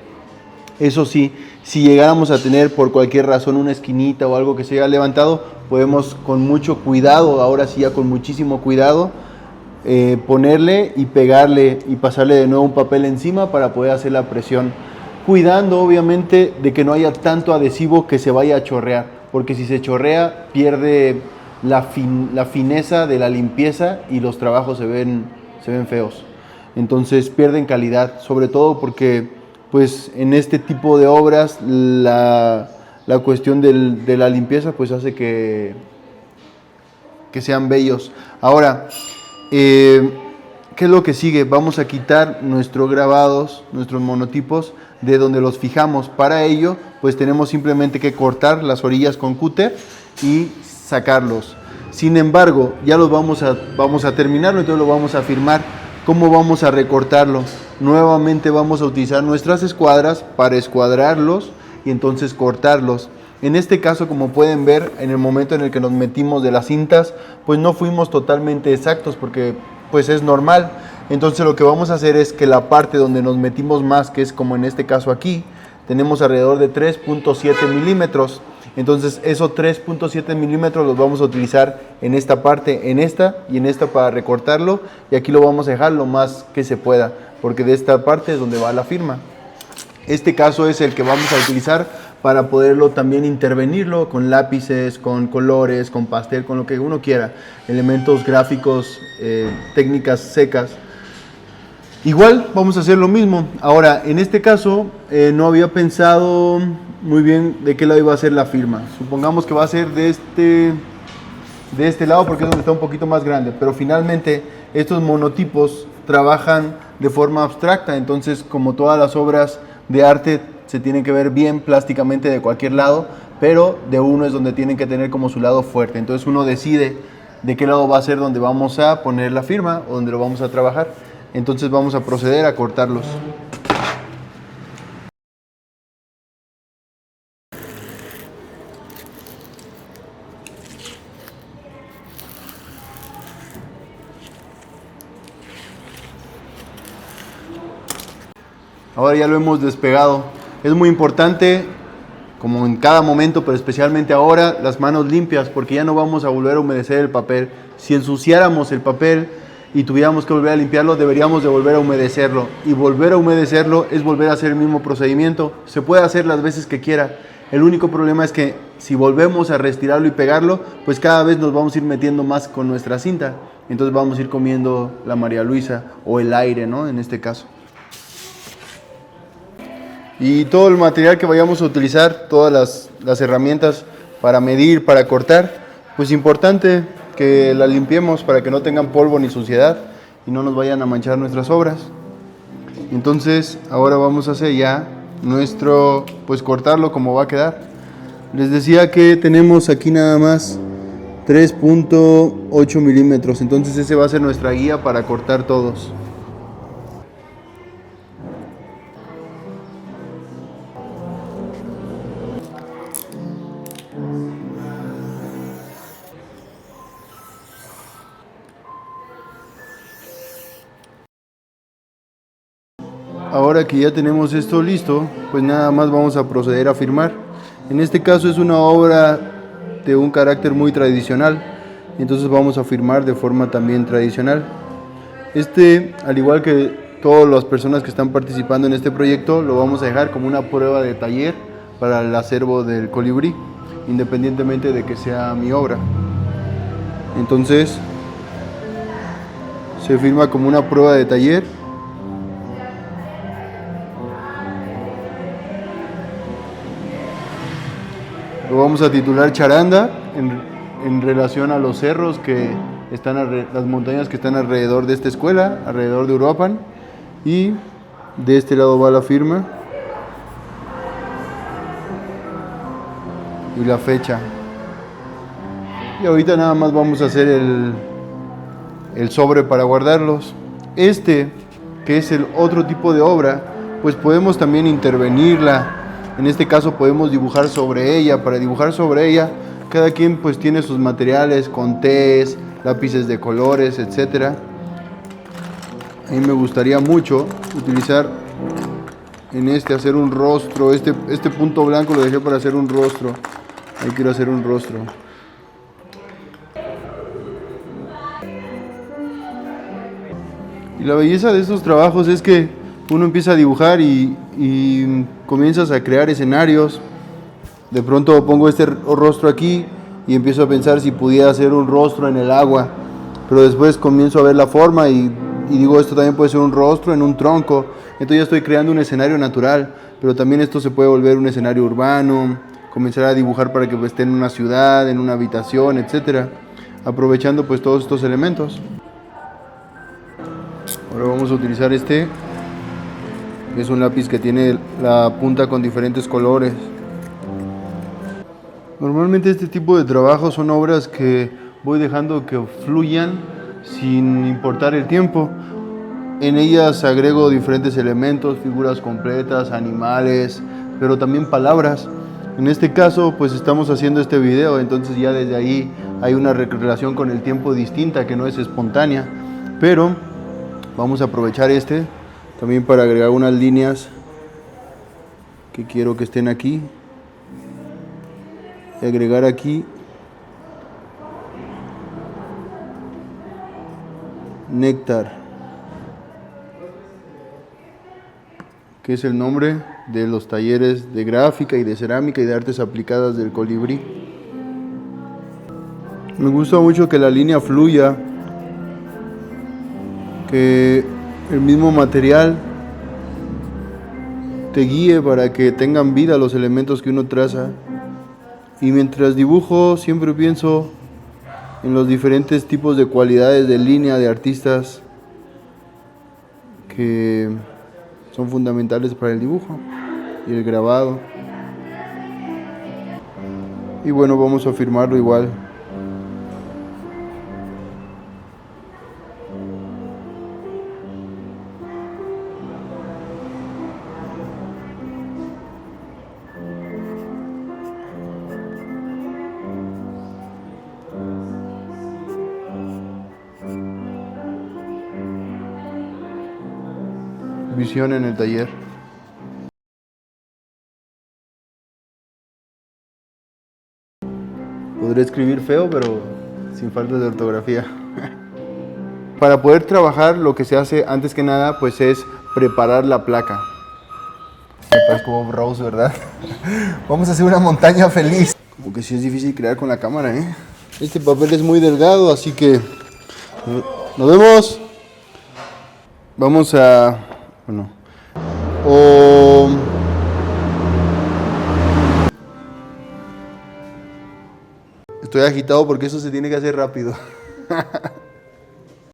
Eso sí, si llegáramos a tener por cualquier razón una esquinita o algo que se haya levantado, podemos con mucho cuidado, ahora sí ya con muchísimo cuidado, ponerle y pegarle y pasarle de nuevo un papel encima para poder hacer la presión, cuidando obviamente de que no haya tanto adhesivo que se vaya a chorrear, porque si se chorrea pierde la fineza de la limpieza y los trabajos se ven feos. Entonces pierden calidad, sobre todo porque pues en este tipo de obras la cuestión de la limpieza pues hace que sean bellos. Ahora, ¿qué es lo que sigue? Vamos a quitar nuestros grabados, nuestros monotipos de donde los fijamos. Para ello pues tenemos simplemente que cortar las orillas con cúter y sacarlos. Sin embargo, ya los vamos a terminarlo, entonces lo vamos a firmar. ¿Cómo vamos a recortarlo? Nuevamente vamos a utilizar nuestras escuadras para escuadrarlos y entonces cortarlos. En este caso, como pueden ver, en el momento en el que nos metimos de las cintas, pues no fuimos totalmente exactos porque pues es normal. Entonces lo que vamos a hacer es que la parte donde nos metimos más, que es como en este caso aquí, tenemos alrededor de 3.7 milímetros. Entonces esos 3.7 milímetros los vamos a utilizar en esta parte, en esta y en esta para recortarlo, y aquí lo vamos a dejar lo más que se pueda, porque de esta parte es donde va la firma. Este caso es el que vamos a utilizar para poderlo también intervenirlo con lápices, con colores, con pastel, con lo que uno quiera, elementos gráficos, técnicas secas. Igual vamos a hacer lo mismo. Ahora, en este caso no había pensado muy bien de qué lado iba a ser la firma. Supongamos que va a ser de de este lado porque es donde está un poquito más grande, pero finalmente estos monotipos trabajan de forma abstracta, entonces como todas las obras de arte se tienen que ver bien plásticamente de cualquier lado, pero de uno es donde tienen que tener como su lado fuerte, entonces uno decide de qué lado va a ser donde vamos a poner la firma o donde lo vamos a trabajar. Entonces vamos a proceder a cortarlos. Ahora ya lo hemos despegado. Es muy importante, como en cada momento, pero especialmente ahora, las manos limpias, porque ya no vamos a volver a humedecer el papel. Si ensuciáramos el papel y tuviéramos que volver a limpiarlo, deberíamos de volver a humedecerlo. Y volver a humedecerlo es volver a hacer el mismo procedimiento. Se puede hacer las veces que quiera. El único problema es que si volvemos a reestirarlo y pegarlo, pues cada vez nos vamos a ir metiendo más con nuestra cinta. Entonces vamos a ir comiendo la María Luisa o el aire, ¿no? En este caso. Y todo el material que vayamos a utilizar, todas las herramientas para medir, para cortar, pues importante que la limpiemos para que no tengan polvo ni suciedad y no nos vayan a manchar nuestras obras. Entonces ahora vamos a hacer ya nuestro, pues cortarlo como va a quedar. Les decía que tenemos aquí nada más 3.8 milímetros, entonces ese va a ser nuestra guía para cortar todos. Ahora que ya tenemos esto listo, pues nada más vamos a proceder a firmar. En este caso es una obra de un carácter muy tradicional, entonces vamos a firmar de forma también tradicional. Al igual que todas las personas que están participando en este proyecto, lo vamos a dejar como una prueba de taller para el acervo del colibrí, independientemente de que sea mi obra. Entonces, se firma como una prueba de taller. Lo vamos a titular Charanda en relación a los cerros que están, las montañas que están alrededor de esta escuela, alrededor de Uruapan. Y de este lado va la firma y la fecha. Y ahorita nada más vamos a hacer el sobre para guardarlos. Que es el otro tipo de obra, pues podemos también intervenirla. En este caso podemos dibujar sobre ella. Para dibujar sobre ella, cada quien pues tiene sus materiales, contés, lápices de colores, etcétera. A mí me gustaría mucho utilizar hacer un rostro. Este punto blanco lo dejé para hacer un rostro. Ahí quiero hacer un rostro. Y la belleza de estos trabajos es que uno empieza a dibujar y comienzas a crear escenarios. De pronto pongo este rostro aquí y empiezo a pensar si pudiera hacer un rostro en el agua, pero después comienzo a ver la forma y digo, esto también puede ser un rostro en un tronco. Entonces ya estoy creando un escenario natural, pero también esto se puede volver un escenario urbano, comenzar a dibujar para que esté en una ciudad, en una habitación, etcétera, aprovechando pues todos estos elementos. Ahora vamos a utilizar que es un lápiz que tiene la punta con diferentes colores. Normalmente este tipo de trabajos son obras que voy dejando que fluyan sin importar el tiempo. En ellas agrego diferentes elementos, figuras completas, animales, pero también palabras. En este caso pues estamos haciendo este video, entonces ya desde ahí hay una relación con el tiempo distinta, que no es espontánea, pero vamos a aprovechar también para agregar unas líneas que quiero que estén aquí y agregar aquí Néctar, que es el nombre de los talleres de gráfica y de cerámica y de artes aplicadas del colibrí. Me gusta mucho que la línea fluya, que el mismo material te guíe para que tengan vida los elementos que uno traza. Y mientras dibujo siempre pienso en los diferentes tipos de cualidades de línea de artistas que son fundamentales para el dibujo y el grabado. Y bueno, vamos a firmarlo igual. Visión en el taller. Podré escribir feo, pero sin falta de ortografía. Para poder trabajar, lo que se hace antes que nada, pues es preparar la placa. Me parece como Rose, ¿verdad? Vamos a hacer una montaña feliz. Como que sí es difícil crear con la cámara, ¿eh? Este papel es muy delgado, así que nos vemos. Vamos a... bueno... Estoy agitado porque eso se tiene que hacer rápido.